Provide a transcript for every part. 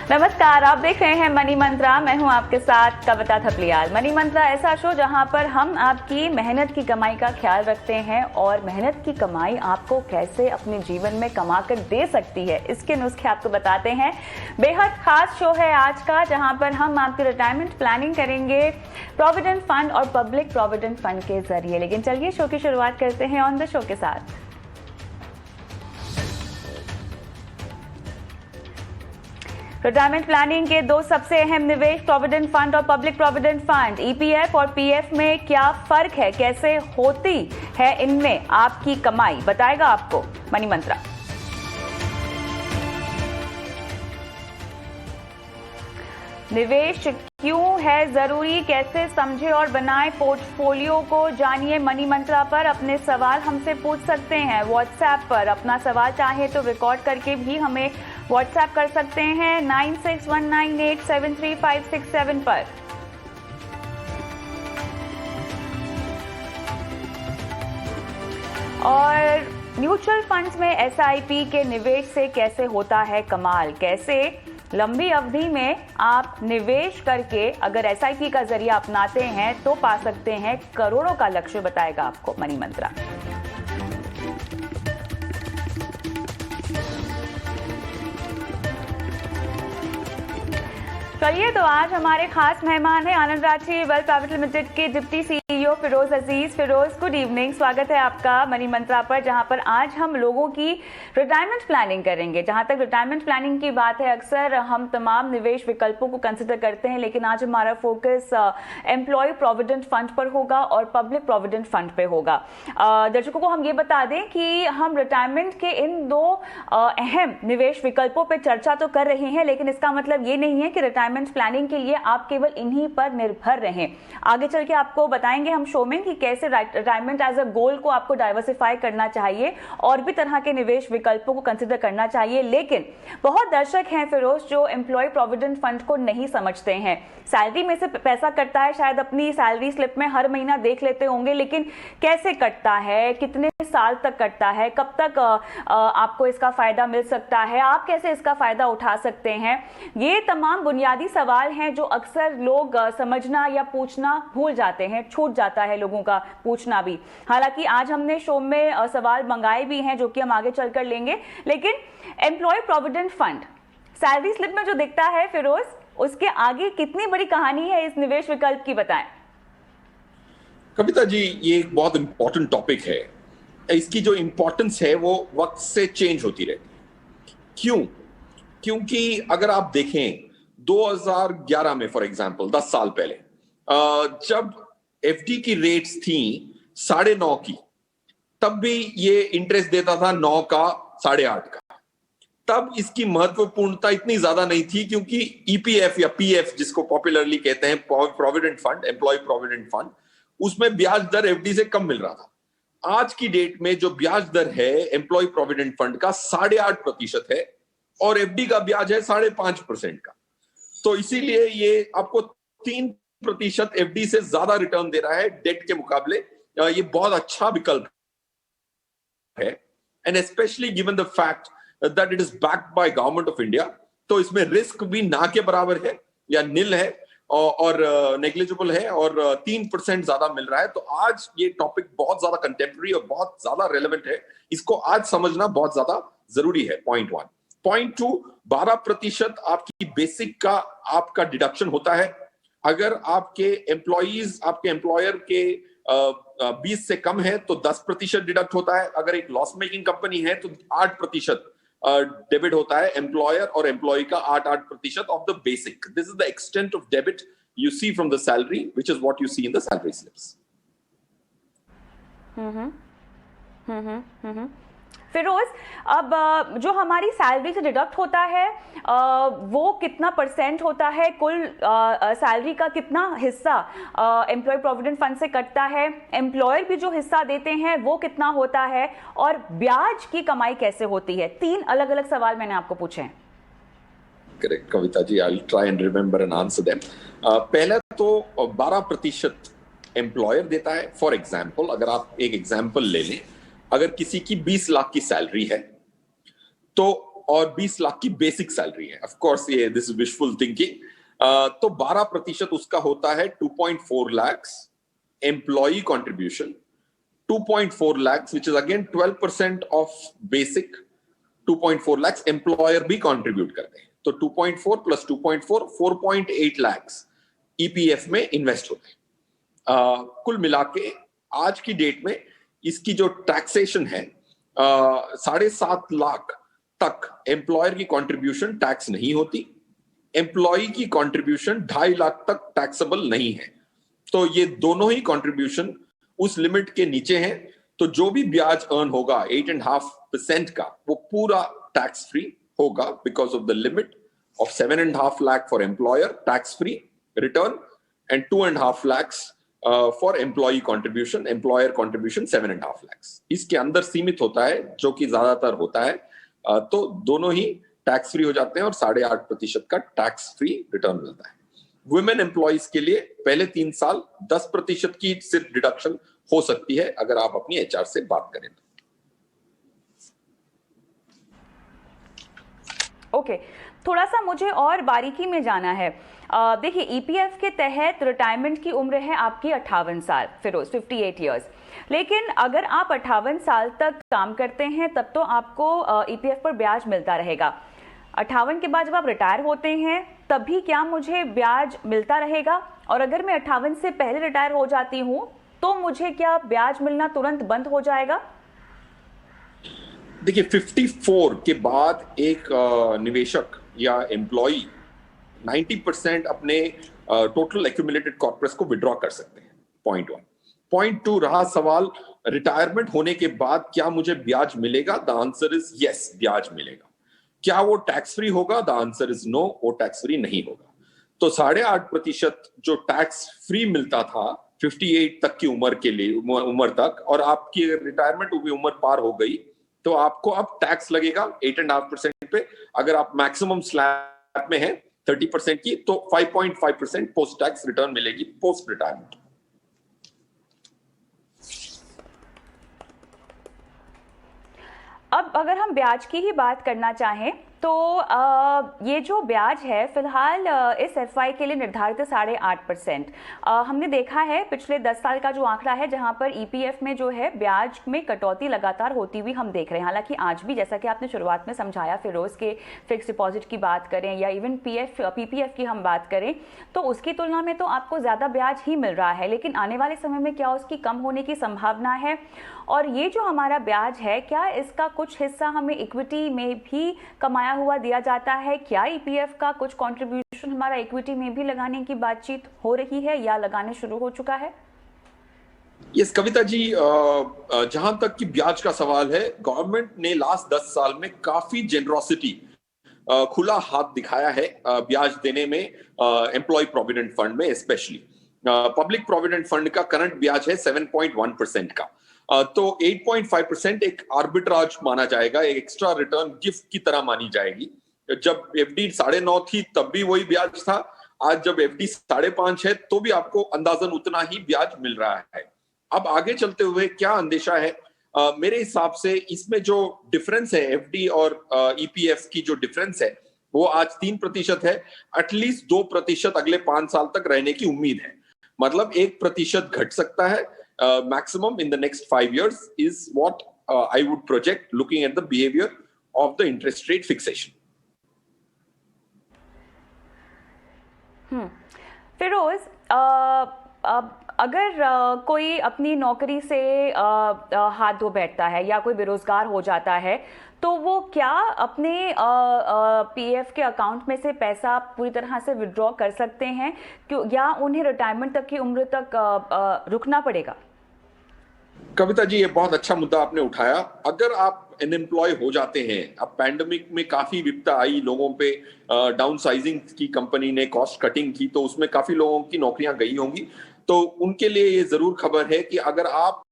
नमस्कार, आप देख रहे हैं मनी मंत्रा। मैं हूं आपके साथ कविता थपलियाल। मनी मंत्रा ऐसा शो जहां पर हम आपकी मेहनत की कमाई का ख्याल रखते हैं और मेहनत की कमाई आपको कैसे अपने जीवन में कमा कर दे सकती है, इसके नुस्खे आपको बताते हैं। बेहद खास शो है आज का, जहां पर हम आपकी रिटायरमेंट प्लानिंग करेंगे प्रोविडेंट फंड और पब्लिक प्रोविडेंट फंड के जरिए। लेकिन चलिए शो की शुरुआत करते हैं ऑन द शो के साथ। रिटायरमेंट प्लानिंग के दो सबसे अहम निवेश प्रोविडेंट फंड और पब्लिक प्रोविडेंट फंड। ईपीएफ और पीएफ में क्या फर्क है, कैसे होती है इनमें आपकी कमाई, बताएगा आपको मनी मंत्रा। निवेश क्यों है जरूरी, कैसे समझे और बनाएं पोर्टफोलियो को, जानिए मनी मंत्रा पर। अपने सवाल हमसे पूछ सकते हैं व्हाट्सएप पर। अपना सवाल चाहे तो रिकॉर्ड करके भी हमें व्हाट्सएप कर सकते हैं 9619873567 पर। और म्यूचुअल फंड्स में एसआईपी के निवेश से कैसे होता है कमाल, कैसे लंबी अवधि में आप निवेश करके अगर एसआईपी का जरिया अपनाते हैं तो पा सकते हैं करोड़ों का लक्ष्य, बताएगा आपको मनी मंत्रा। चलिए, तो आज हमारे खास मेहमान हैं आनंद राठी वेल्थ प्राइवेट लिमिटेड के डिप्टी सीईओ फिरोज अजीज। फिरोज, गुड इवनिंग, स्वागत है आपका मनी मंत्रा पर, जहां पर आज हम लोगों की रिटायरमेंट प्लानिंग करेंगे। जहां तक रिटायरमेंट प्लानिंग की बात है, अक्सर हम तमाम निवेश विकल्पों को कंसिडर करते हैं, लेकिन आज हमारा फोकस एम्प्लॉय प्रोविडेंट फंड पर होगा और पब्लिक प्रोविडेंट फंड पे होगा। दर्शकों को हम ये बता दें कि हम रिटायरमेंट के इन दो अहम निवेश विकल्पों पर चर्चा तो कर रहे हैं, लेकिन इसका मतलब ये नहीं है कि रिटायरमेंट प्लानिंग के लिए आप केवल इन्हीं पर निर्भर रहें। आगे चल के आपको बताएंगे हम शो में कि कैसे रिटायरमेंट एज अ गोल को आपको डाइवर्सिफाई करना चाहिए और भी तरह के निवेश विकल्पों को कंसिडर करना चाहिए। लेकिन बहुत दर्शक हैं फिरोज जो एम्प्लॉय प्रोविडेंट फंड को नहीं समझते हैं। सैलरी में से पैसा कटता है, शायद अपनी सैलरी स्लिप में हर महीना देख लेते होंगे, लेकिन कैसे कटता है, कितने साल तक कटता है, कब तक आपको इसका फायदा मिल सकता है, आप कैसे इसका फायदा उठा सकते हैं, ये तमाम बुनियादी सवाल हैं जो अक्सर लोग समझना या पूछना भूल जाते हैं, छूट जाता है लोगों का पूछना भी। हालांकि आज हमने शो में सवाल मंगाए भी हैं जो कि हम आगे चलकर लेंगे। लेकिन employ provident fund salary slip में जो दिखता है फिरोज, उसके आगे कितनी बड़ी कहानी है इस निवेश विकल्प की, बताएं। कविता जी, ये एक बहुत इंपॉर्टेंट टॉपिक है। इसकी जो इंपॉर्टेंस है वो वक्त से चेंज होती रहती है। क्यों? क्योंकि अगर आप देखें 2011 में फॉर एग्जांपल 10 साल पहले जब एफडी की रेट्स थी 9.5 की, तब भी ये इंटरेस्ट देता था 9 का 8.5 का। तब इसकी महत्वपूर्णता इतनी ज्यादा नहीं थी क्योंकि ईपीएफ या पीएफ जिसको पॉपुलरली कहते हैं provident fund, employ provident fund, उसमें ब्याज दर एफडी से कम मिल रहा था। आज की डेट में जो ब्याज दर है एम्प्लॉय प्रोविडेंट फंड का 8.5% है और एफडी का ब्याज है 5.5% का। तो इसीलिए ये आपको 3% एफडी से ज्यादा रिटर्न दे रहा है डेट के मुकाबले। ये बहुत अच्छा विकल्प है, and specially given the fact that it is backed by government of India. तो इसमें रिस्क भी ना के बराबर है या नील है और नेग्लिजिबल है और 3% ज्यादा मिल रहा है। तो आज ये टॉपिक बहुत ज्यादा कंटेम्प्रेरी और बहुत ज्यादा रेलेवेंट है। इसको आज समझना बहुत ज्यादा जरूरी है। पॉइंट 1। पॉइंट 2, 12% आपकी बेसिक का आपका डिडक्शन होता है। अगर आपके एम्प्लॉइज आपके एम्प्लॉयर के 20 से कम है तो 10% डिडक्ट होता है। अगर एक लॉस मेकिंग कंपनी है तो 8% डेबिट होता है एम्प्लॉयर और एम्प्लॉय का 8% of the basic. This is the extent of debit you see from the salary, which is what you see in the salary slips. Firoz, अब जो हमारी सैलरी से डिडक्ट होता है वो कितना परसेंट होता है, कुल सैलरी का कितना हिस्सा एम्प्लॉय प्रोविडेंट फंड से कटता है, एम्प्लॉयर भी जो हिस्सा देते हैं वो कितना होता है, और ब्याज की कमाई कैसे होती है? 3 अलग अलग सवाल मैंने आपको पूछे हैं। Correct Kavita ji, I will try and remember and answer them. पहला तो 12% एम्प्लॉयर देता है। फॉर एग्जाम्पल, अगर आप एक एग्जाम्पल ले लें, अगर किसी की 20 लाख की सैलरी है तो और 20 लाख की बेसिक सैलरी है। ऑफ कोर्स ये दिस इज विशफुल थिंकिंग। तो 12% उसका होता है 2.4 lakhs employee contribution, 2.4 lakhs which is again 12% of basic, 2.4 lakhs employer भी कंट्रीब्यूट करते हैं। तो 2.4 प्लस 2.4 4.8 lakhs ईपीएफ में इन्वेस्ट होते हैं। कुल मिला के आज की डेट में इसकी जो टैक्सेशन है 7.5 लाख तक एम्प्लॉयर की कंट्रीब्यूशन टैक्स नहीं होती, एम्प्लॉय की कंट्रीब्यूशन 2.5 लाख तक टैक्सेबल नहीं है। तो ये दोनों ही कंट्रीब्यूशन उस लिमिट के नीचे हैं। तो जो भी ब्याज अर्न होगा 8.5% का, वो पूरा टैक्स फ्री होगा because of the limit of 7.5 lakh for employer tax free return and 2.5 lakhs for employ contribution, employer contribution 7.5 lakhs। इसके अंदर सीमित होता है जो कि ज्यादातर होता है। तो दोनों ही टैक्स फ्री हो जाते हैं और 8.5% का टैक्स फ्री रिटर्न मिलता है। वुमेन एम्प्लॉइज के लिए पहले 3 साल 10% की सिर्फ डिडक्शन हो सकती है अगर आप अपनी एचआर से बात करें तो। ओके, थोड़ा सा मुझे और बारीकी में जाना है। देखिए, ईपीएफ के तहत रिटायरमेंट की उम्र है आपकी 58 साल, फिरोज 58 ईयर्स। लेकिन अगर आप 58 साल तक काम करते हैं तब तो आपको ईपीएफ पर ब्याज मिलता रहेगा। 58 के बाद जब आप रिटायर होते हैं तभी क्या मुझे ब्याज मिलता रहेगा? और अगर मैं 58 से पहले रिटायर हो जाती हूं तो मुझे क्या ब्याज मिलना तुरंत बंद हो जाएगा? देखिए, 54 के बाद एक निवेशक या एम्प्लॉई 90% अपने टोटल एक्यूमुलेटेड कॉर्पस को विड्रॉ कर सकते हैं। पॉइंट 1। पॉइंट 2 रहा सवाल, रिटायरमेंट होने के बाद क्या मुझे ब्याज मिलेगा? द आंसर इज यस, ब्याज मिलेगा। क्या वो टैक्स फ्री होगा? द आंसर इज नो, वो टैक्स फ्री नहीं होगा। तो 8.5% जो टैक्स फ्री मिलता था 58 तक की उम्र के लिए, उम्र तक, और आपकी रिटायरमेंट की उम्र पार हो गई तो आपको अब टैक्स लगेगा 8.5% पे। अगर आप मैक्सिमम स्लैब में है 30% की, तो 5.5% पोस्ट टैक्स रिटर्न मिलेगी पोस्ट रिटायरमेंट। अब अगर हम ब्याज की ही बात करना चाहें तो ये जो ब्याज है फिलहाल इस एफआई के लिए निर्धारित 8.5%। हमने देखा है पिछले 10 साल का जो आंकड़ा है जहां पर ईपीएफ में जो है ब्याज में कटौती लगातार होती हुई हम देख रहे हैं। हालांकि आज भी जैसा कि आपने शुरुआत में समझाया, फिरोज के फिक्स डिपॉजिट की बात करें या इवन पीपीएफ की हम बात करें तो उसकी तुलना में तो आपको ज़्यादा ब्याज ही मिल रहा है। लेकिन आने वाले समय में क्या उसकी कम होने की संभावना है? और ये जो हमारा ब्याज है, क्या इसका कुछ हिस्सा हमें इक्विटी में भी कमाया हुआ दिया जाता है? क्या ईपीएफ का कुछ कंट्रीब्यूशन हमारा इक्विटी में भी लगाने की बातचीत हो रही है या लगाने शुरू हो चुका है? यस कविता जी, जहां तक कि ब्याज का सवाल है, गवर्नमेंट ने लास्ट 10 साल में काफी जेनरोसिटी, खुला हाथ दिखाया है ब्याज देने में। एम्प्लॉय प्रोविडेंट फंड में स्पेशली पब्लिक प्रोविडेंट फंड का करंट ब्याज है 7.1% का। तो 8.5% एक आर्बिट्राज माना जाएगा, एक एक्स्ट्रा रिटर्न गिफ्ट की तरह मानी जाएगी। जब एफडी 9.5 थी तब भी वही ब्याज था। आज जब एफडी 5.5 है तो भी आपको अंदाजन उतना ही ब्याज मिल रहा है। अब आगे चलते हुए क्या अंदेशा है? मेरे हिसाब से इसमें जो डिफरेंस है एफडी और ईपीएफ की जो डिफरेंस है वो आज 3% है। एटलीस्ट 2% अगले 5 साल तक रहने की उम्मीद है। मतलब 1% घट सकता है maximum in the next 5 years is what I would project looking at the behavior of the interest rate fixation. Firoz, अगर कोई अपनी नौकरी से हाथ धो बैठता है या कोई बेरोजगार हो जाता है तो वो क्या अपने पीएफ के अकाउंट में से पैसा पूरी तरह से विड्रॉ कर सकते हैं या उन्हें रिटायरमेंट तक की उम्र तक रुकना पड़ेगा? कविता जी, ये बहुत अच्छा मुद्दा आपने उठाया। अगर आप अनएम्प्लॉय हो जाते हैं, अब पैंडेमिक में काफी विपदा आई लोगों पे, डाउन साइजिंग की कंपनी ने, कॉस्ट कटिंग की, तो उसमें काफी लोगों की नौकरियां गई होंगी। तो उनके लिए ये जरूर खबर है कि अगर आप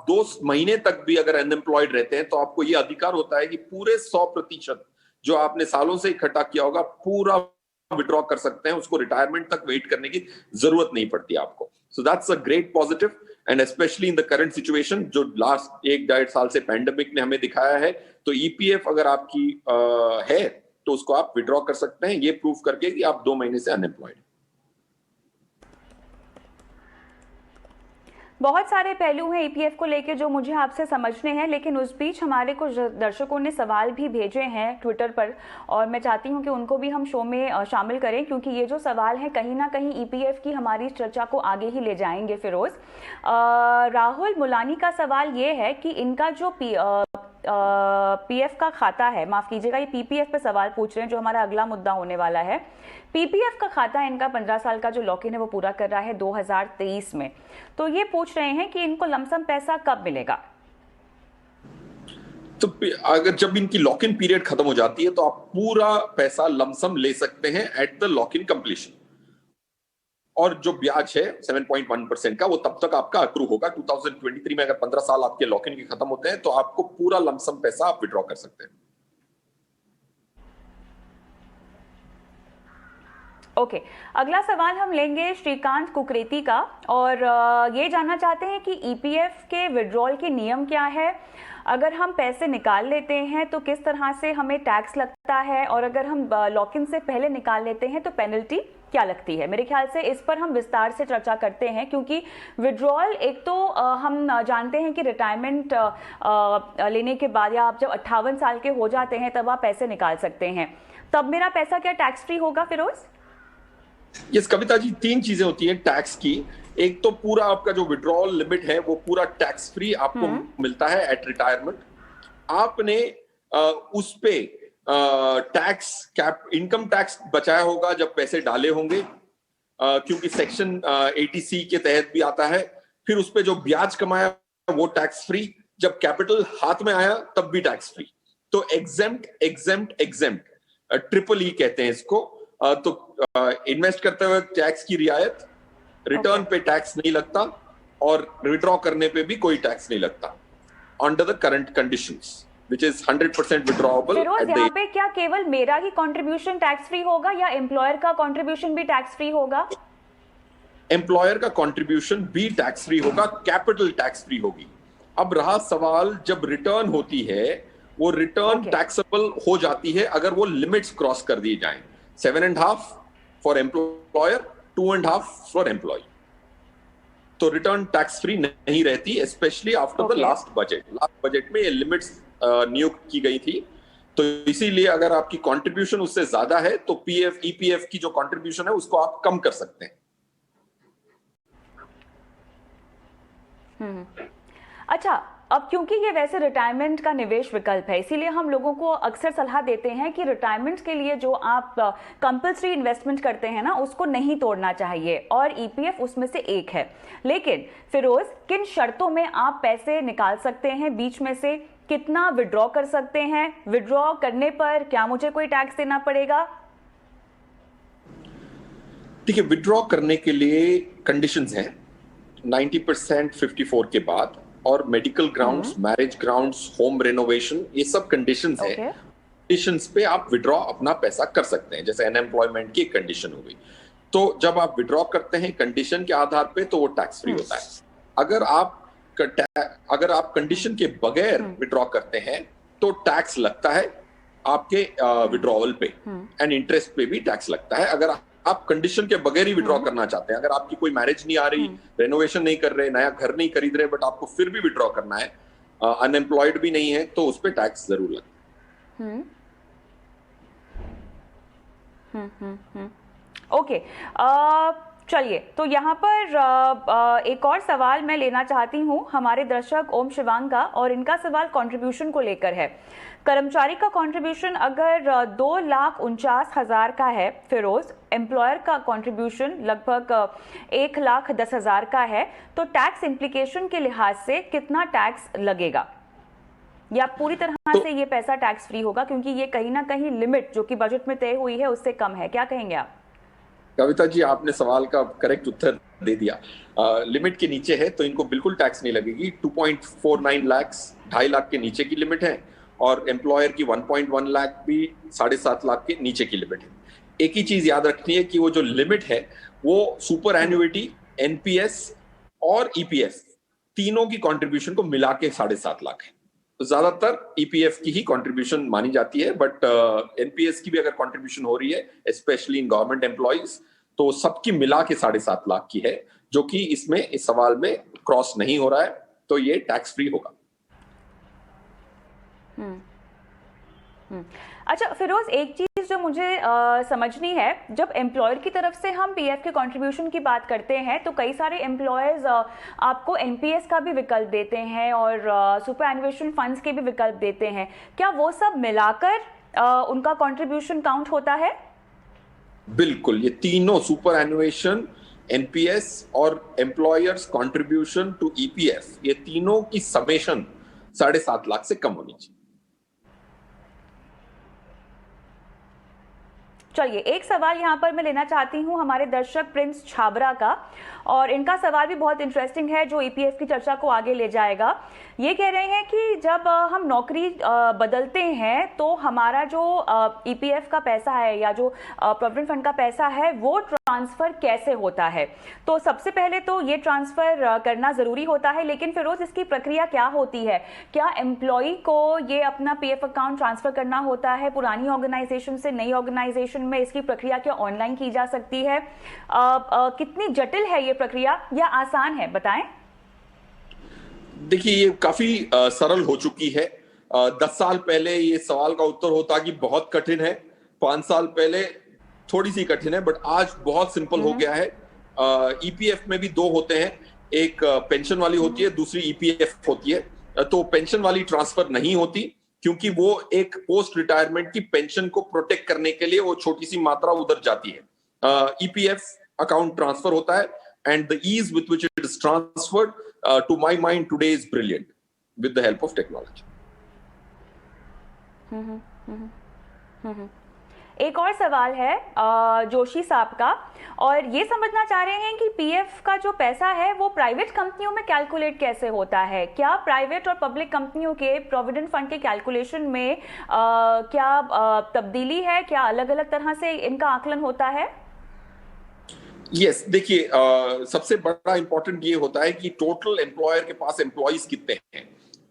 2 महीने तक भी अगर अनएम्प्लॉयड रहते हैं तो आपको ये अधिकार होता है कि पूरे 100% जो आपने सालों से इकट्ठा किया होगा पूरा विड्रॉ कर सकते हैं। उसको रिटायरमेंट तक वेट करने की जरूरत नहीं पड़ती आपको। So that's a great positive and specially in the current situation जो लास्ट 1-1.5 साल से पैंडेमिक ने हमें दिखाया है, तो ईपीएफ अगर आपकी है तो उसको आप विड्रॉ कर सकते हैं, ये प्रूफ करके कि आप 2 महीने से अनएम्प्लॉयड। बहुत सारे पहलू हैं ईपीएफ को लेकर जो मुझे आपसे समझने हैं, लेकिन उस बीच हमारे कुछ दर्शकों ने सवाल भी भेजे हैं ट्विटर पर, और मैं चाहती हूं कि उनको भी हम शो में शामिल करें, क्योंकि ये जो सवाल है कहीं ना कहीं ईपीएफ की हमारी चर्चा को आगे ही ले जाएंगे। फिरोज, राहुल मुलानी का सवाल ये है कि इनका जो पीएफ का खाता है, माफ कीजिएगा ये पीपीएफ पे सवाल पूछ रहे हैं जो हमारा अगला मुद्दा होने वाला है। पीपीएफ का खाता इनका 15 साल का जो लॉक इन है वो पूरा कर रहा है 2023 में, तो ये पूछ रहे हैं कि इनको लमसम पैसा कब मिलेगा। तो अगर जब इनकी लॉक इन पीरियड खत्म हो जाती है तो आप पूरा पैसा लमसम ले सकते हैं at the lock in completion, और जो ब्याज है 7.1% का वो तब तक आपका अक्रू होगा। 2023 में अगर 15 साल आपके लॉक इन के खत्म होते हैं तो आपको पूरा लमसम पैसा आप विड्रॉ कर सकते हैं। ओके, अगला सवाल हम लेंगे श्रीकांत कुकरेती का, और ये जानना चाहते हैं कि ईपीएफ के विड्रॉल के नियम क्या है, अगर हम पैसे निकाल लेते हैं तो किस तरह से हमें टैक्स लगता है, और अगर हम लॉक इन से पहले निकाल लेते हैं तो पेनल्टी क्या लगती है। मेरे ख्याल से इस पर हम विस्तार से चर्चा करते हैं, क्योंकि विड्रॉल एक तो हम जानते हैं कि रिटायरमेंट लेने के बाद या आप जब 58 साल के हो जाते हैं तब आप पैसे निकाल सकते हैं, तब मेरा पैसा क्या टैक्स फ्री होगा फिरोज? यस कविता जी, 3 चीजें होती हैं टैक्स की। एक तो पूरा आपका जो विड्रॉल लिमिट है वो पूरा टैक्स फ्री आपको मिलता है एट रिटायरमेंट। आपने उस पे टैक्स कैप इनकम टैक्स बचाया होगा जब पैसे डाले होंगे, क्योंकि सेक्शन 80C के तहत भी आता है। फिर उस पे जो ब्याज कमाया वो टैक्स फ्री, जब कैपिटल हाथ में आया तब भी टैक्स फ्री। तो एग्जेम्प्ट ट्रिपल ई कहते हैं इसको। तो इन्वेस्ट करते हुए टैक्स की रियायत, रिटर्न पे टैक्स नहीं लगता, और विड्रॉ करने पे भी कोई टैक्स नहीं लगता under the current conditions which is 100% withdrawable. Firoz, यहाँ पे क्या केवल मेरा ही कंट्रीब्यूशन टैक्स फ्री होगा या एम्प्लॉयर का कंट्रीब्यूशन भी टैक्स फ्री होगा? एम्प्लॉयर का कंट्रीब्यूशन भी टैक्स फ्री होगा, कैपिटल टैक्स फ्री होगी। अब रहा सवाल, जब रिटर्न होती है वो रिटर्न टैक्सेबल हो जाती है अगर वो लिमिट्स क्रॉस कर दी जाएं। 7.5 फॉर एम्प्लॉयर, 2.5 फॉर एम्प्लॉय। तो रिटर्न टैक्स फ्री नहीं रहती, specially after the last budget में ये लिमिट्स नियुक्त की गई थी। तो इसीलिए अगर आपकी कंट्रीब्यूशन उससे ज्यादा है तो पीएफ ईपीएफ की जो कंट्रीब्यूशन है उसको आप कम कर सकते हैं। अच्छा, अब क्योंकि ये वैसे रिटायरमेंट का निवेश विकल्प है, इसीलिए हम लोगों को अक्सर सलाह देते हैं कि रिटायरमेंट के लिए जो आप कंपल्सरी इन्वेस्टमेंट करते हैं ना, उसको नहीं तोड़ना चाहिए, और ईपीएफ उसमें से एक है। लेकिन फिरोज, किन शर्तों में आप पैसे निकाल सकते हैं बीच में से, कितना विड्रॉ कर सकते हैं, विड्रॉ करने पर क्या मुझे कोई टैक्स देना पड़ेगा? ठीक है, विड्रॉ करने के लिए कंडीशंस हैं 90% 54 के बाद, और medical grounds, marriage grounds, home renovation, ये सब कंडीशंस हैं। कंडीशंस पे आप विड्रॉ अपना पैसा कर सकते हैं, जैसे अनएम्प्लॉयमेंट की कंडीशन हो गई। तो जब आप विड्रॉ करते हैं कंडीशन के आधार पे तो वो टैक्स फ्री होता है। अगर आप कंडीशन के बगैर विड्रॉ करते हैं तो टैक्स लगता है आपके विड्रॉवल पे, एंड इंटरेस्ट पे भी टैक्स लगता है। अगर आप कंडीशन के बगैर ही विड्रॉ करना चाहते हैं, अगर आपकी कोई मैरिज नहीं आ रही, रेनोवेशन नहीं कर रहे, नया घर नहीं खरीद रहे, बट आपको फिर भी विड्रॉ करना है, अनएम्प्लॉयड भी नहीं है, तो उस पर टैक्स जरूर लगता है। ओके, चलिए, तो यहाँ पर एक और सवाल मैं लेना चाहती हूँ हमारे दर्शक ओम शिवांग का, और इनका सवाल कंट्रीब्यूशन को लेकर है। कर्मचारी का कंट्रीब्यूशन अगर 2,49,000 का है फिरोज, एम्प्लॉयर का कंट्रीब्यूशन लगभग 1,10,000 का है, तो टैक्स इम्प्लीकेशन के लिहाज से कितना टैक्स लगेगा, या पूरी तरह से ये पैसा टैक्स फ्री होगा, क्योंकि ये कहीं ना कहीं लिमिट जो कि बजट में तय हुई है उससे कम है? क्या कहेंगे आप? कविता जी, आपने सवाल का करेक्ट उत्तर दे दिया। लिमिट के नीचे है तो इनको बिल्कुल टैक्स नहीं लगेगी। 2.49 लाख 2.5 लाख के नीचे की लिमिट है, और एम्प्लॉयर की 1.1 लाख भी 7.5 लाख के नीचे की लिमिट है। एक ही चीज याद रखनी है कि वो जो लिमिट है वो सुपर एन्युइटी, एनपीएस और ईपीएफ तीनों की कंट्रीब्यूशन को मिला के 7.5 लाख है। तो ज्यादातर ईपीएफ की ही कंट्रीब्यूशन मानी जाती है, बट एनपीएस की भी अगर कंट्रीब्यूशन हो रही है स्पेशली इन गवर्नमेंट एम्प्लॉइज, तो सबकी मिला के 7.5 लाख की है, जो कि इसमें इस सवाल में क्रॉस नहीं हो रहा है, तो ये टैक्स फ्री होगा। अच्छा फिरोज, एक चीज जो मुझे समझनी है, जब एम्प्लॉयर की तरफ से हम पीएफ के कंट्रीब्यूशन की बात करते हैं तो कई सारे एम्प्लॉयर्स आपको एनपीएस का भी विकल्प देते हैं और सुपर एनुएशन फंड्स के भी विकल्प देते हैं। क्या वो सब मिलाकर उनका कंट्रीब्यूशन काउंट होता है? बिल्कुल, ये तीनों सुपर एनुएशन, एनपीएस और एम्प्लॉयर्स कंट्रीब्यूशन टू ईपीएफ, ये तीनों की समेशन 7.5 लाख से कम होनी चाहिए। चलिए, एक सवाल यहाँ पर मैं लेना चाहती हूँ हमारे दर्शक प्रिंस छाबरा का, और इनका सवाल भी बहुत इंटरेस्टिंग है जो ईपीएफ की चर्चा को आगे ले जाएगा। ये कह रहे हैं कि जब हम नौकरी बदलते हैं तो हमारा जो ईपीएफ का पैसा है या जो प्रोविडेंट फंड का पैसा है वो ट्रांसफर कैसे होता है? तो सबसे पहले तो ये ट्रांसफर करना जरूरी होता है, लेकिन फिरोज इसकी प्रक्रिया क्या होती है? क्या एम्प्लॉय को ये अपना पीएफ अकाउंट ट्रांसफर करना होता है पुरानी ऑर्गेनाइजेशन से नई ऑर्गेनाइजेशन में? इसकी प्रक्रिया क्या ऑनलाइन की जा सकती है? कितनी जटिल है ये प्रक्रिया या आसान है, बताएं। देखिए, ये काफी सरल हो चुकी है। 10 साल पहले ये सवाल का उत्तर होता कि बहुत कठिन है, 5 साल पहले थोड़ी सी कठिन है, बट आज बहुत सिंपल हो गया है। ईपीएफ में भी दो होते हैं, एक पेंशन वाली होती है, दूसरी ईपीएफ होती है। तो पेंशन वाली ट्रांसफर नहीं होती क्योंकि वो एक पोस्ट रिटायरमेंट की पेंशन को प्रोटेक्ट करने के लिए वो छोटी सी मात्रा उधर जाती है। ईपीएफ अकाउंट ट्रांसफर होता है, and the ease with which it is transferred, to my mind today is brilliant with the help of technology. एक और सवाल है जोशी साहब का, और ये समझना चाह रहे हैं कि पीएफ का जो पैसा है वो प्राइवेट कंपनियों में कैलकुलेट कैसे होता है? क्या प्राइवेट और पब्लिक कंपनियों के प्रोविडेंट फंड के कैलकुलेशन में क्या तब्दीली है? क्या अलग अलग तरह से इनका आकलन होता है? यस, देखिए, सबसे बड़ा इंपॉर्टेंट ये होता है कि टोटल एम्प्लॉयर के पास एम्प्लॉइज कितने हैं।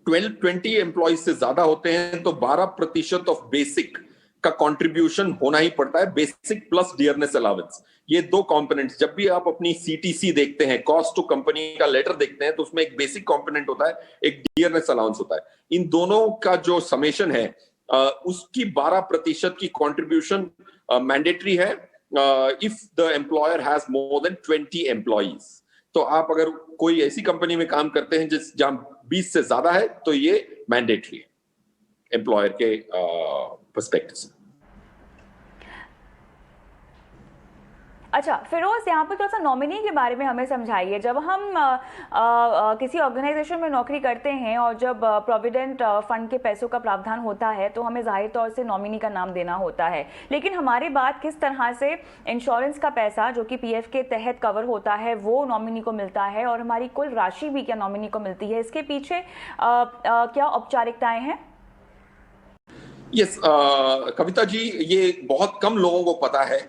20 एम्प्लॉइज से ज्यादा होते हैं तो 12% ऑफ बेसिक का कंट्रीब्यूशन होना ही पड़ता है, बेसिक प्लस डियरनेस अलाउंस। ये दो कंपोनेंट्स, जब भी आप अपनी सीटीसी देखते हैं, कॉस्ट टू कंपनी का लेटर देखते हैं, तो उसमें एक बेसिक कंपोनेंट होता है, एक डियरनेस अलाउंस होता है। इन दोनों का जो समेशन है उसकी 12% की कंट्रीब्यूशन मैंडेटरी है if the employer has more than 20 employees। तो आप अगर कोई ऐसी कंपनी में काम करते हैं जहां 20 से ज्यादा है तो ये मैंडेटरी है एम्प्लॉयर के पर्सपेक्टिव से। अच्छा फिरोज, यहाँ पर थोड़ा सा नॉमिनी के बारे में हमें समझाइए। जब हम किसी ऑर्गेनाइजेशन में नौकरी करते हैं और जब प्रोविडेंट फंड के पैसों का प्रावधान होता है तो हमें जाहिर तौर से नॉमिनी का नाम देना होता है, लेकिन हमारी बात किस तरह से इंश्योरेंस का पैसा जो कि पीएफ के तहत कवर होता है वो नॉमिनी को मिलता है, और हमारी कुल राशि भी क्या नॉमिनी को मिलती है? इसके पीछे क्या औपचारिकताएं हैं? यस, कविता जी, ये बहुत कम लोगों को पता है।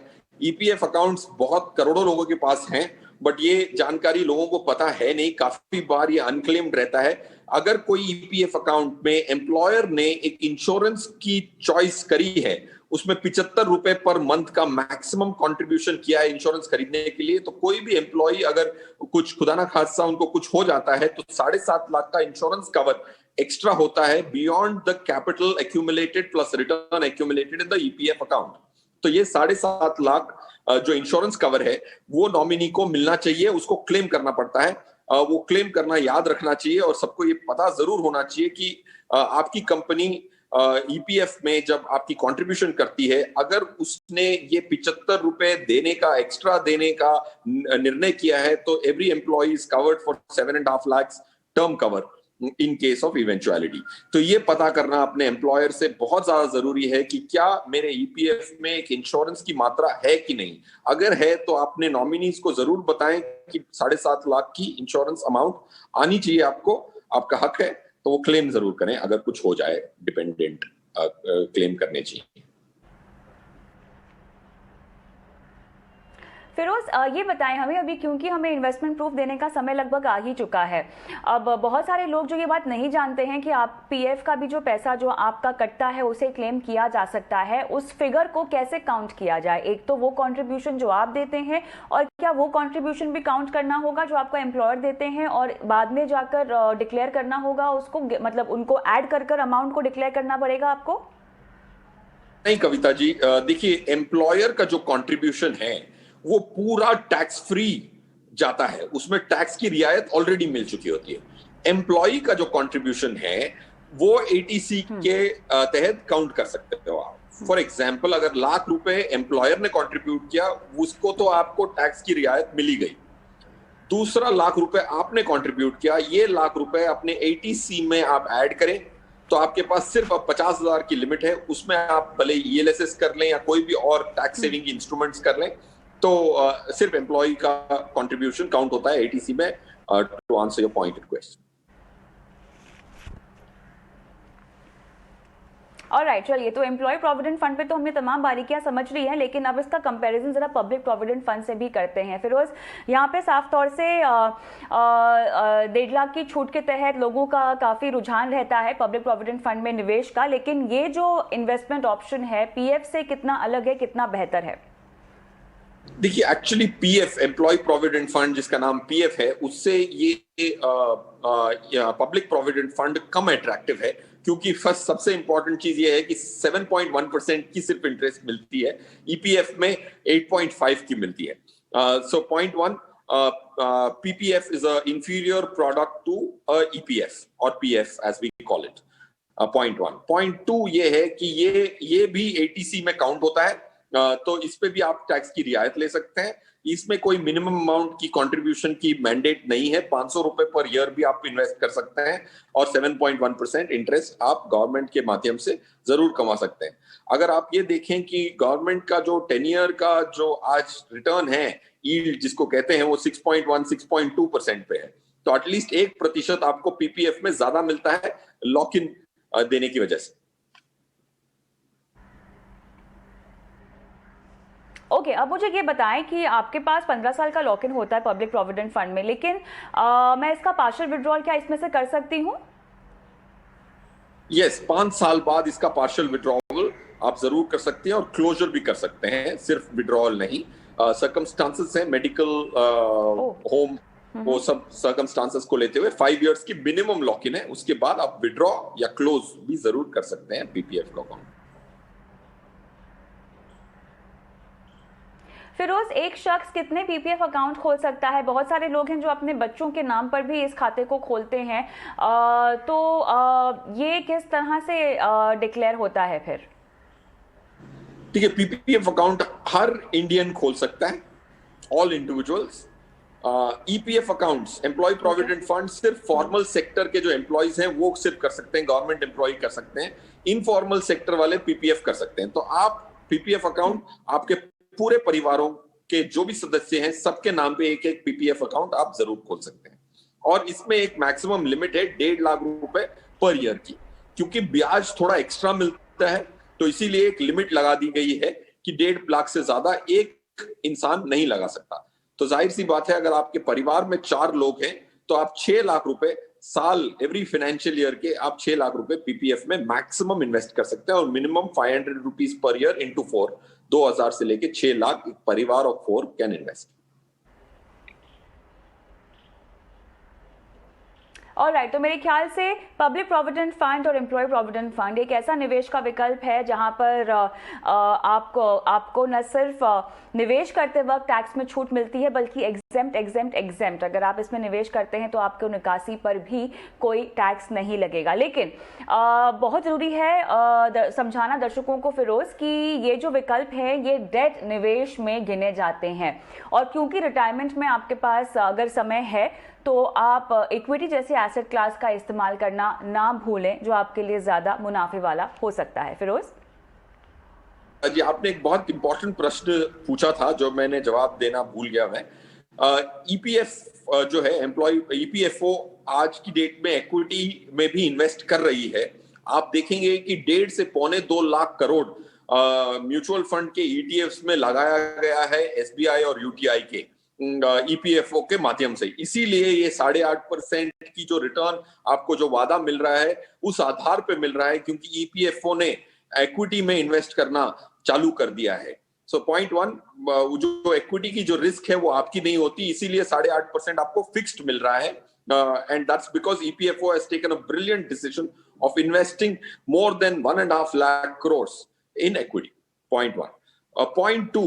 ईपीएफ अकाउंट्स बहुत करोड़ों लोगों के पास हैं, बट ये जानकारी लोगों को पता है नहीं। काफी बार ये अनक्लेम्ड रहता है। अगर कोई ईपीएफ अकाउंट में एम्प्लॉयर ने एक इंश्योरेंस की चॉइस करी है, उसमें 75 रुपए पर मंथ का मैक्सिमम कंट्रीब्यूशन किया है इंश्योरेंस खरीदने के लिए, तो कोई भी एम्प्लॉय अगर कुछ खुदा ना खास्ता उनको कुछ हो जाता है तो 7.5 लाख का इंश्योरेंस कवर एक्स्ट्रा होता है beyond the capital accumulated plus return accumulated in the EPF account. तो ये 7.5 लाख जो इंश्योरेंस कवर है वो नॉमिनी को मिलना चाहिए, उसको क्लेम करना पड़ता है। वो क्लेम करना याद रखना चाहिए और सबको ये पता जरूर होना चाहिए कि आपकी कंपनी ईपीएफ में जब आपकी कंट्रीब्यूशन करती है, अगर उसने ये 75 रुपए देने का एक्स्ट्रा देने का निर्णय किया है तो every employ is covered for 7.5 lakhs term cover in case of eventuality. तो ये पता करना अपने एम्प्लॉयर से बहुत ज्यादा जरूरी है कि क्या मेरे ईपीएफ में एक इंश्योरेंस की मात्रा है कि नहीं। अगर है तो आपने नॉमिनीज को जरूर बताएं कि 7.5 लाख की इंश्योरेंस अमाउंट आनी चाहिए आपको, आपका हक है, तो वो क्लेम जरूर करें अगर कुछ हो जाए। डिपेंडेंट क्लेम करने चाहिए। फिरोज, ये बताएं हमें अभी, क्योंकि हमें इन्वेस्टमेंट प्रूफ देने का समय लगभग आ ही चुका है। अब बहुत सारे लोग जो ये बात नहीं जानते हैं कि आप पीएफ का भी जो पैसा जो आपका कटता है उसे क्लेम किया जा सकता है, उस फिगर को कैसे काउंट किया जाए। एक तो वो कंट्रीब्यूशन जो आप देते हैं, और क्या वो कंट्रीब्यूशन भी काउंट करना होगा जो आपका एम्प्लॉयर देते हैं, और बाद में जाकर डिक्लेयर करना होगा उसको, मतलब उनको ऐड कर अमाउंट को डिक्लेयर करना पड़ेगा आपको? नहीं कविता जी, देखिए एम्प्लॉयर का जो कंट्रीब्यूशन है वो पूरा टैक्स फ्री जाता है, उसमें टैक्स की रियायत ऑलरेडी मिल चुकी होती है। एम्प्लॉय का जो कंट्रीब्यूशन है वो एटीसी के तहत काउंट कर सकते हो आप। फॉर एग्जाम्पल, अगर ₹1,00,000 एम्प्लॉयर ने कंट्रीब्यूट किया, उसको तो आपको टैक्स की रियायत मिली गई। दूसरा ₹1,00,000 आपने कंट्रीब्यूट किया, ये ₹1,00,000 अपने एटीसी में आप ऐड करें तो आपके पास सिर्फ अब 50,000 की लिमिट है, उसमें आप भले ईएलएसएस कर लें या कोई भी और टैक्स सेविंग इंस्ट्रूमेंट्स कर लें, तो सिर्फ एम्प्लॉय का कंट्रीब्यूशन काउंट होता है एटीसी में। To answer your pointed question. Alright, चलिए, तो एम्प्लॉय प्रोविडेंट फंड पे तो हमने तमाम बारीकियां समझ ली हैं, लेकिन अब इसका कंपैरिजन जरा पब्लिक प्रोविडेंट फंड से भी करते हैं। फिरोज, यहाँ पे साफ तौर से 1.5 लाख की छूट के तहत लोगों का काफी रुझान रहता है पब्लिक प्रोविडेंट फंड में निवेश का, लेकिन ये जो इन्वेस्टमेंट ऑप्शन है पीएफ से कितना अलग है, कितना बेहतर है? देखिए, actually PF, employ provident fund जिसका नाम पीएफ है, उससे ये पब्लिक प्रोविडेंट फंड कम अट्रैक्टिव है, क्योंकि फर्स्ट सबसे इंपॉर्टेंट चीज ये है कि 7.1% की सिर्फ इंटरेस्ट मिलती है, ईपीएफ में 8.5 की मिलती है। So point 1, PPF is a inferior product to EPF और PF as we call it. Point 1। Point 2 ये है कि ये भी एटीसी में काउंट होता है, तो इस पे भी आप टैक्स की रियायत ले सकते हैं। इसमें कोई मिनिमम अमाउंट की कंट्रीब्यूशन की मैंडेट नहीं है, ₹500 पर ईयर भी आप इन्वेस्ट कर सकते हैं, और 7.1% इंटरेस्ट आप गवर्नमेंट के माध्यम से जरूर कमा सकते हैं। अगर आप ये देखें कि गवर्नमेंट का जो 10 ईयर का जो आज रिटर्न है, यील्ड जिसको कहते हैं, वो 6.1 6.2% पे है, तो एटलीस्ट 1% आपको पीपीएफ में ज्यादा मिलता है लॉक इन देने की वजह से। ओके, अब मुझे ये बताएं कि आपके पास 15 साल का लॉक इन होता है पब्लिक प्रोविडेंट फंड में, लेकिन मैं इसका पार्शियल विड्रॉल क्या इसमें से कर सकती हूँ? यस, 5 साल बाद इसका पार्शियल विड्रॉवल आप जरूर कर सकते हैं, और क्लोजर भी कर सकते हैं, सिर्फ विड्रॉल नहीं। सर्कमस्टांसेस हैं, मेडिकल, होम, वो सब सर्कमस्टांसेस को लेते हुए 5 इयर्स की मिनिमम लॉक इन है। उसके बाद आप विड्रॉ या क्लोज भी जरूर कर सकते हैं पीपीएफ का अकाउंट। फिरोज, एक शख्स कितने पीपीएफ अकाउंट खोल सकता है? बहुत सारे लोग हैं जो अपने बच्चों के नाम पर भी इस खाते को खोलते हैं, तो ये किस तरह से डिक्लेयर होता है फिर? ठीक है, पीपीएफ अकाउंट हर इंडियन खोल सकता है, all individuals. EPF accounts, employ provident fund, सिर्फ फॉर्मल सेक्टर के जो एम्प्लॉयज हैं वो सिर्फ कर सकते हैं, गवर्नमेंट एम्प्लॉय कर सकते हैं, इनफॉर्मल सेक्टर वाले पीपीएफ कर सकते हैं। तो आप पीपीएफ अकाउंट आपके पूरे परिवारों के जो भी सदस्य हैं सबके नाम पे एक एक पीपीएफ अकाउंट आप जरूर खोल सकते हैं, और इसमें एक मैक्सिमम लिमिट है ₹1.5 लाख पर ईयर की, क्योंकि ब्याज थोड़ा एक्स्ट्रा मिलता है, तो इसीलिए एक लिमिट लगा दी गई है कि 1.5 लाख से ज्यादा एक इंसान नहीं लगा सकता। तो जाहिर सी बात है, अगर आपके परिवार में 4 लोग हैं तो आप ₹6 लाख साल, एवरी फाइनेंशियल ईयर के आप ₹6 लाख पीपीएफ में मैक्सिमम इन्वेस्ट कर सकते हैं, और मिनिमम ₹500 पर ईयर इंटू 4, 2,000 से लेके 6 लाख एक परिवार ऑफ 4 कैन इन्वेस्ट। ऑलराइट, तो मेरे ख्याल से पब्लिक प्रोविडेंट फंड और एम्प्लॉय प्रोविडेंट फंड एक ऐसा निवेश का विकल्प है जहां पर आपको न सिर्फ निवेश करते वक्त टैक्स में छूट मिलती है, बल्कि एग्जेम्प्ट अगर आप इसमें निवेश करते हैं तो आपको निकासी पर भी कोई टैक्स नहीं लगेगा। लेकिन बहुत ज़रूरी है समझाना दर्शकों को, फिरोज, कि ये जो विकल्प है ये डेट निवेश में गिने जाते हैं, और क्योंकि रिटायरमेंट में आपके पास अगर समय है तो आप इक्विटी जैसे एसेट क्लास का इस्तेमाल करना ना भूलें, जो आपके लिए ज्यादा मुनाफे वाला हो सकता है। फिरोज जी, आपने एक बहुत इंपॉर्टेंट प्रश्न पूछा था जो मैंने जवाब देना भूल गया मैं। ईपीएफ जो है, एम्प्लॉय ईपीएफओ, आज की डेट में इक्विटी में भी इन्वेस्ट कर रही है। आप देखेंगे कि 1.5 से 2.25 लाख करोड़ म्यूचुअल फंड के ईटीएफ्स में लगाया गया है एसबीआई और यूटीआई के ईपीएफओ के माध्यम से। इसीलिए ये 8.5% की जो रिटर्न आपको जो वादा मिल रहा है उस आधार पे मिल रहा है, क्योंकि ईपीएफओ ने इक्विटी में इन्वेस्ट करना चालू कर दिया है। सो पॉइंट 1, जो इक्विटी की जो रिस्क है वो आपकी नहीं होती, इसीलिए 8.5% आपको फिक्स्ड मिल रहा है। And that's because EPFO has taken a brilliant decision of investing more than 1.5 lakh crores in equity. Point 1. Point 2,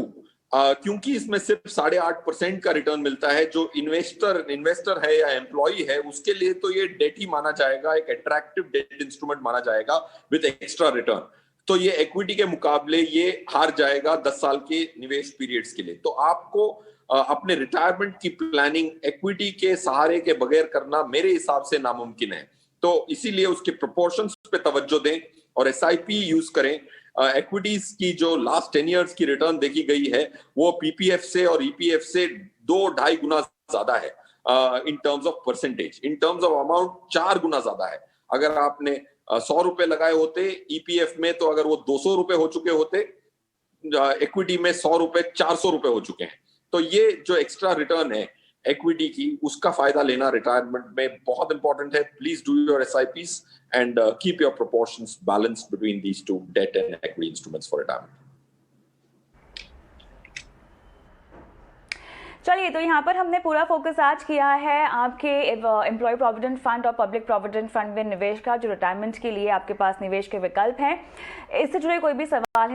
क्योंकि इसमें सिर्फ 8.5% का रिटर्न मिलता है, जो इन्वेस्टर है या एम्प्लॉई है उसके लिए तो ये डेट ही माना जाएगा, एक अट्रैक्टिव डेट इंस्ट्रूमेंट माना जाएगा विद एक्स्ट्रा रिटर्न। तो ये इक्विटी के मुकाबले ये हार जाएगा 10 साल के निवेश पीरियड्स के लिए। तो आपको अपने रिटायरमेंट की प्लानिंग इक्विटी के सहारे के बगैर करना मेरे हिसाब से नामुमकिन है। तो इसीलिए उसके प्रोपोर्शंस पे तवज्जो दें और एसआईपी यूज करें। इक्विटीज की जो लास्ट 10 इयर्स की रिटर्न देखी गई है वो पीपीएफ से और ईपीएफ से 2-2.5 गुना ज्यादा है in terms of percentage. In terms of amount 4 गुना ज्यादा है। अगर आपने 100 रुपए लगाए होते ईपीएफ में, तो अगर वो 200 रुपए हो चुके होते, इक्विटी में 100 रुपए 400 रुपए हो चुके हैं। तो ये जो एक्स्ट्रा रिटर्न है इक्विटी की, उसका फायदा लेना रिटायरमेंट में बहुत इंपॉर्टेंट है। Please do your SIPs and keep your proportions balanced between these two debt and equity instruments for retirement. चलिए, तो यहाँ पर हमने पूरा फोकस आज किया है आपके एम्प्लॉय प्रोविडेंट फंड और पब्लिक प्रोविडेंट फंड में निवेश का, जो रिटायरमेंट के लिए आपके पास निवेश के विकल्प हैं। इससे जुड़े कोई भी सवाल है